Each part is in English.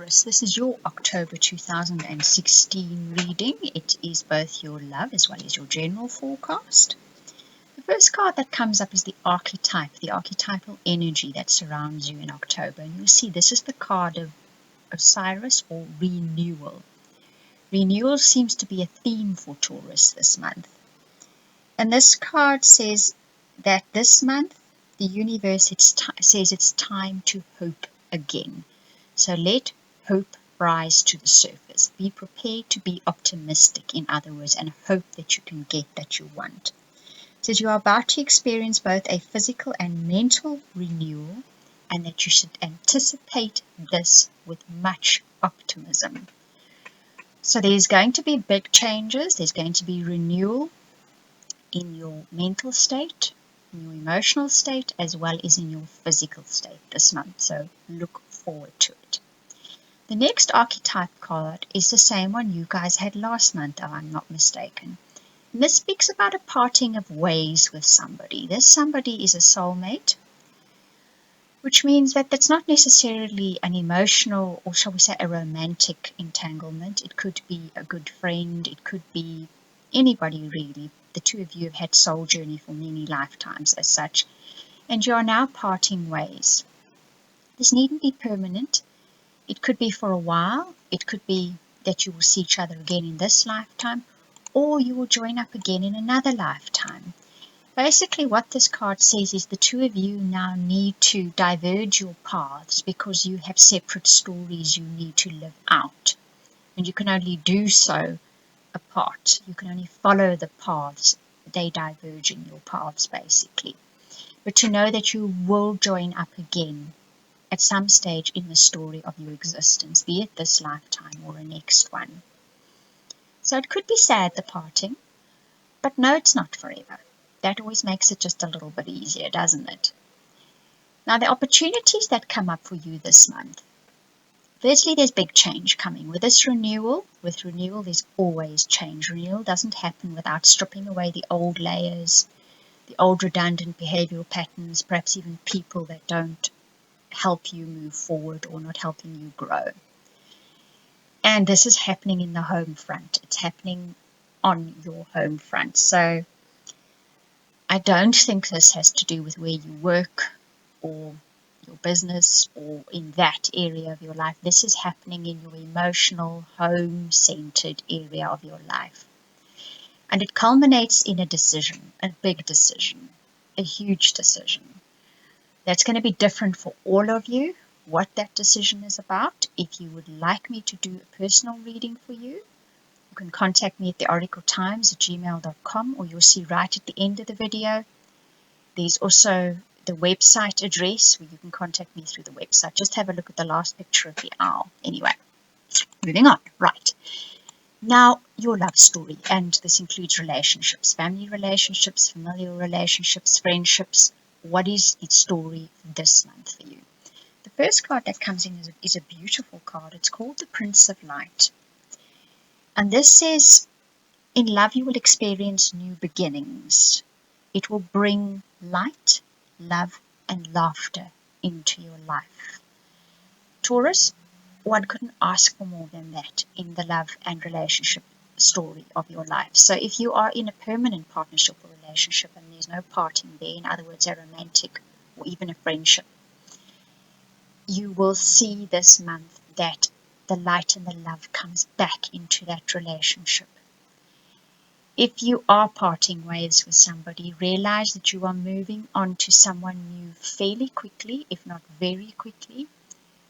Taurus, this is your October 2016 reading. It is both your love as well as your general forecast. The first card that comes up is the archetype, the archetypal energy that surrounds you in October. And you'll see this is the card of Osiris, or renewal. Renewal seems to be a theme for Taurus this month. And this card says that this month the universe says it's time to hope again. So let hope rise to the surface. Be prepared to be optimistic, in other words, and hope that you can get that you want. It says you are about to experience both a physical and mental renewal, and that you should anticipate this with much optimism. So there's going to be big changes. There's going to be renewal in your mental state, in your emotional state, as well as in your physical state this month. So look forward to it. The next archetype card is the same one you guys had last month, if I'm not mistaken. And this speaks about a parting of ways with somebody. This somebody is a soulmate, which means that that's not necessarily an emotional, or shall we say a romantic entanglement. It could be a good friend, it could be anybody really. The two of you have had soul journey for many lifetimes as such, and you are now parting ways. This needn't be permanent. It could be for a while. It could be that you will see each other again in this lifetime, or you will join up again in another lifetime. Basically, what this card says is the two of you now need to diverge your paths because you have separate stories you need to live out. And you can only do so apart. You can only follow the paths. They diverge in your paths, basically. But to know that you will join up again at some stage in the story of your existence, be it this lifetime or a next one. So it could be sad, the parting, but no, it's not forever. That always makes it just a little bit easier, doesn't it? Now, the opportunities that come up for you this month. Firstly, there's big change coming. With renewal, there's always change. Renewal doesn't happen without stripping away the old layers, the old redundant behavioral patterns, perhaps even people that don't help you move forward or not helping you grow. And this is happening in the home front. It's happening on your home front. So I don't think this has to do with where you work or your business or in that area of your life. This is happening in your emotional, home-centered area of your life. And it culminates in a decision, a big decision, a huge decision. That's going to be different for all of you, what that decision is about. If you would like me to do a personal reading for you, you can contact me at theoracletimes@gmail.com, or you'll see right at the end of the video. There's also the website address where you can contact me through the website. Just have a look at the last picture of the owl. Anyway, moving on. Right. Now, your love story, and this includes relationships, family relationships, familial relationships, friendships. What is its story this month for you? The first card that comes in is a beautiful card. It's called the Prince of Light. And this says, in love you will experience new beginnings. It will bring light, love, and laughter into your life. Taurus, one couldn't ask for more than that in the love and relationship story of your life. So if you are in a permanent partnership or relationship and there's no parting there, in other words, a romantic or even a friendship, you will see this month that the light and the love comes back into that relationship. If you are parting ways with somebody, realize that you are moving on to someone new fairly quickly, if not very quickly,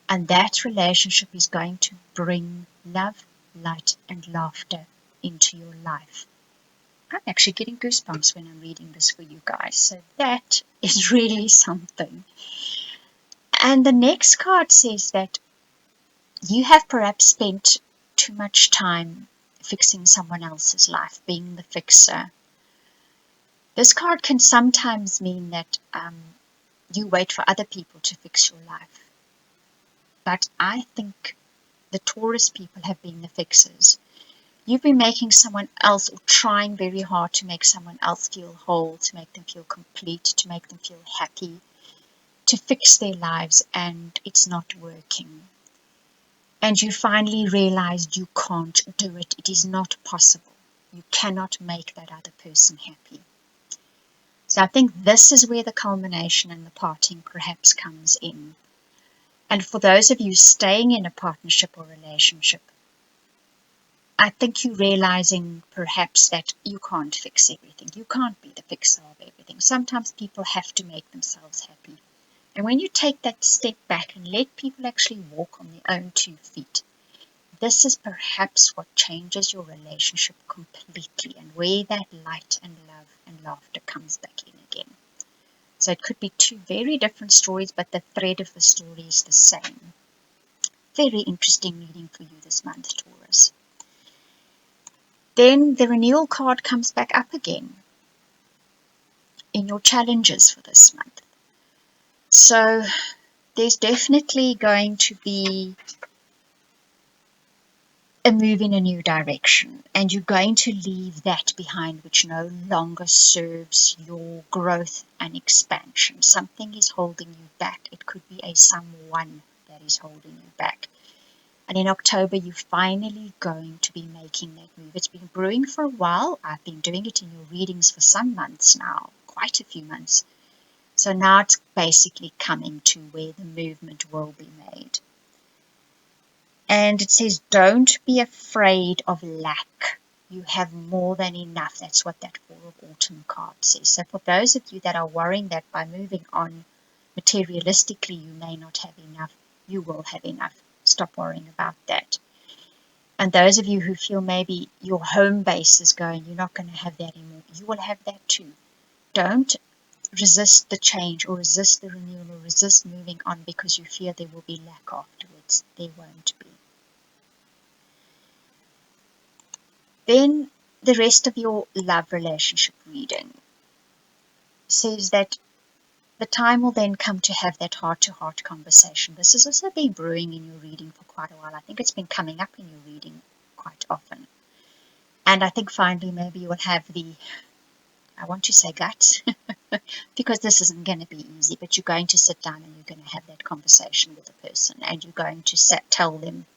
and that relationship is going to bring love, light, and laughter into your life. I'm actually getting goosebumps when I'm reading this for you guys, so that is really something. And the next card says that you have perhaps spent too much time fixing someone else's life, being the fixer. This card can sometimes mean that you wait for other people to fix your life. But I think the Taurus people have been the fixers. You've been making someone else, or trying very hard to make someone else feel whole, to make them feel complete, to make them feel happy, to fix their lives, and it's not working. and you finally realized you can't do it. It is not possible. You cannot make that other person happy. So I think this is where the culmination and the parting perhaps comes in. And for those of you staying in a partnership or relationship, I think you're realizing perhaps that you can't fix everything. You can't be the fixer of everything. Sometimes people have to make themselves happy. And when you take that step back and let people actually walk on their own 2 feet, this is perhaps what changes your relationship completely, and where that light and love and laughter comes back in again. So it could be 2 very different stories, but the thread of the story is the same. Very interesting reading for you this month, Taurus. Then the renewal card comes back up again in your challenges for this month. So there's definitely going to be a move in a new direction, and you're going to leave that behind which no longer serves your growth and expansion. Something is holding you back. It could be a someone that is holding you back. And in October, you're finally going to be making that move. It's been brewing for a while. I've been doing it in your readings for some months now, quite a few months. So now it's basically coming to where the movement will be made. And it says, don't be afraid of lack. You have more than enough. That's what that Four of Autumn card says. So for those of you that are worrying that by moving on materialistically you may not have enough, you will have enough. Stop worrying about that. And those of you who feel maybe your home base is going, you're not going to have that anymore, you will have that too. Don't resist the change or resist the renewal or resist moving on because you fear there will be lack afterwards. There won't be. Then the rest of your love relationship reading says that the time will then come to have that heart-to-heart conversation. This has also been brewing in your reading for quite a while. I think it's been coming up in your reading quite often. And I think finally maybe you will have the, I want to say guts, because this isn't going to be easy, but you're going to sit down and you're going to have that conversation with a person, and you're going to tell them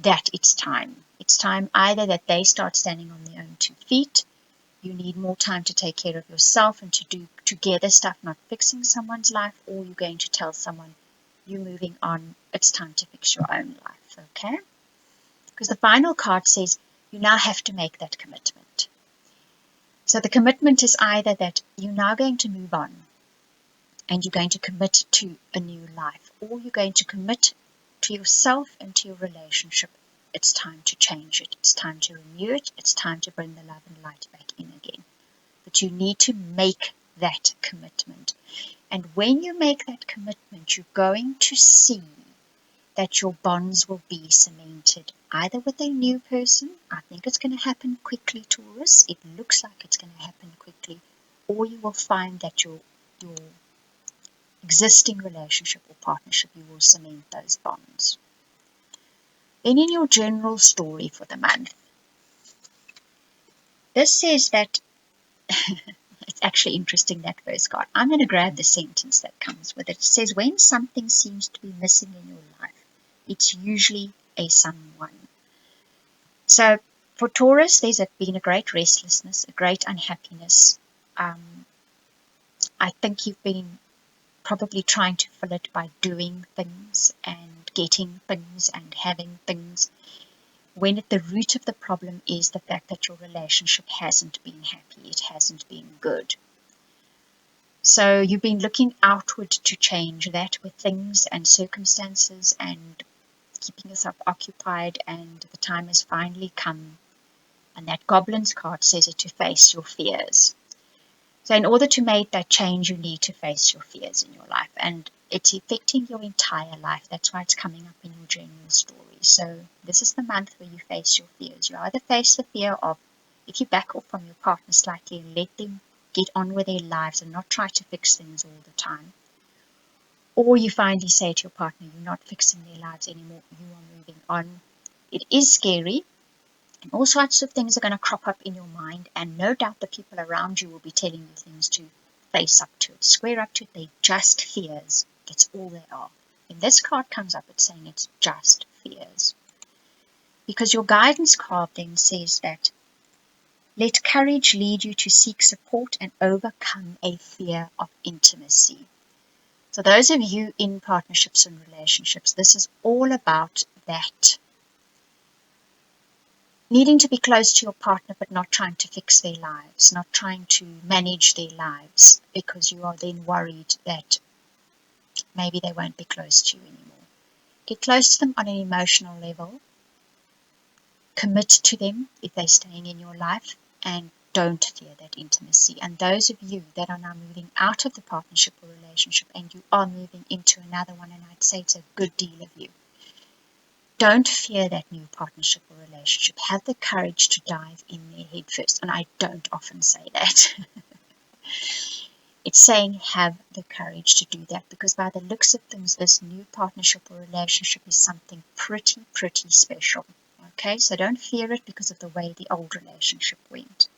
that it's time. It's time either that they start standing on their own 2 feet. You need more time to take care of yourself and to do together stuff, not fixing someone's life, or you're going to tell someone you're moving on. It's time to fix your own life, okay? Because the final card says you now have to make that commitment. So the commitment is either that you're now going to move on and you're going to commit to a new life, or you're going to commit to yourself and to your relationship. It's time to change it. It's time to renew it. It's time to bring the love and light back in again. But you need to make that commitment. And when you make that commitment, you're going to see that your bonds will be cemented, either with a new person. I think it's going to happen quickly, Taurus. It looks like it's going to happen quickly. Or you will find that your existing relationship or partnership, you will cement those bonds. Then in your general story for the month, this says that, it's actually interesting, that first card. I'm going to grab the sentence that comes with it. It says, when something seems to be missing in your life, it's usually a someone. So for Taurus, there's been a great restlessness, a great unhappiness. I think you've been probably trying to fill it by doing things and getting things and having things, when at the root of the problem is the fact that your relationship hasn't been happy, it hasn't been good. So you've been looking outward to change that with things and circumstances and keeping yourself occupied, and the time has finally come, and that Goblin's card says it, to face your fears. So in order to make that change, you need to face your fears in your life, and it's affecting your entire life. That's why it's coming up in your general story. So this is the month where you face your fears. You either face the fear of, if you back off from your partner slightly and let them get on with their lives and not try to fix things all the time, or you finally say to your partner, you're not fixing their lives anymore, you are moving on. It is scary, and all sorts of things are going to crop up in your mind, and no doubt the people around you will be telling you things to face up to it, square up to it. They're just fears. That's all they are. When this card comes up, it's saying it's just fears. Because your guidance card then says that let courage lead you to seek support and overcome a fear of intimacy. So those of you in partnerships and relationships, this is all about that. Needing to be close to your partner but not trying to fix their lives, not trying to manage their lives because you are then worried that maybe they won't be close to you anymore. Get close to them on an emotional level. Commit to them if they're staying in your life, and don't fear that intimacy. And those of you that are now moving out of the partnership or relationship and you are moving into another one, and I'd say it's a good deal of you, don't fear that new partnership or relationship. Have the courage to dive in there head first. And I don't often say that. It's saying have the courage to do that, because by the looks of things, this new partnership or relationship is something pretty special. Okay, so don't fear it because of the way the old relationship went.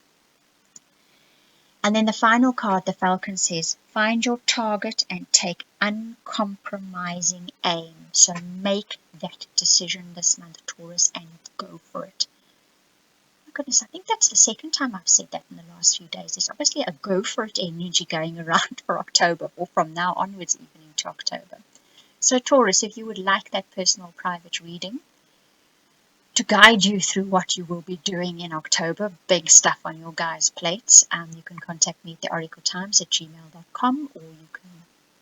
And then the final card, the Falcon, says, find your target and take uncompromising aim. So make that decision this month, Taurus, and go for it. My goodness, I think that's the second time I've said that in the last few days. There's obviously a go for it energy going around for October, or from now onwards even into October. So Taurus, if you would like that personal private reading to guide you through what you will be doing in October, big stuff on your guys' plates, you can contact me at theoracletimes@gmail.com, or you can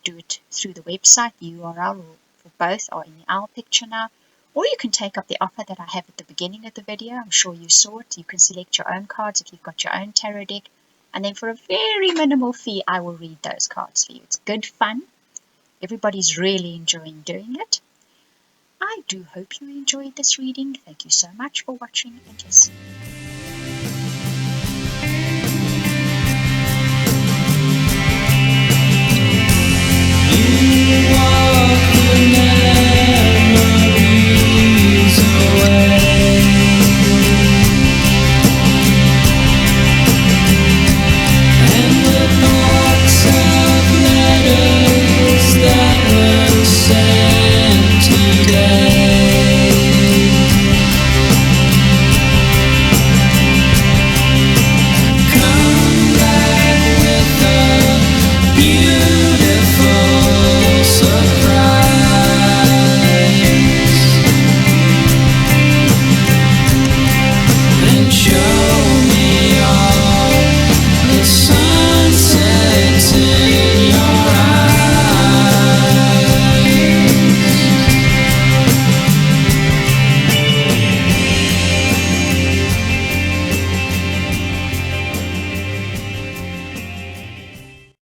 do it through the website. The URL for both are in the owl picture now, or you can take up the offer that I have at the beginning of the video. I'm sure you saw it. You can select your own cards if you've got your own tarot deck, and then for a very minimal fee, I will read those cards for you. It's good fun. Everybody's really enjoying doing it. I do hope you enjoyed this reading. Thank you so much for watching and listening.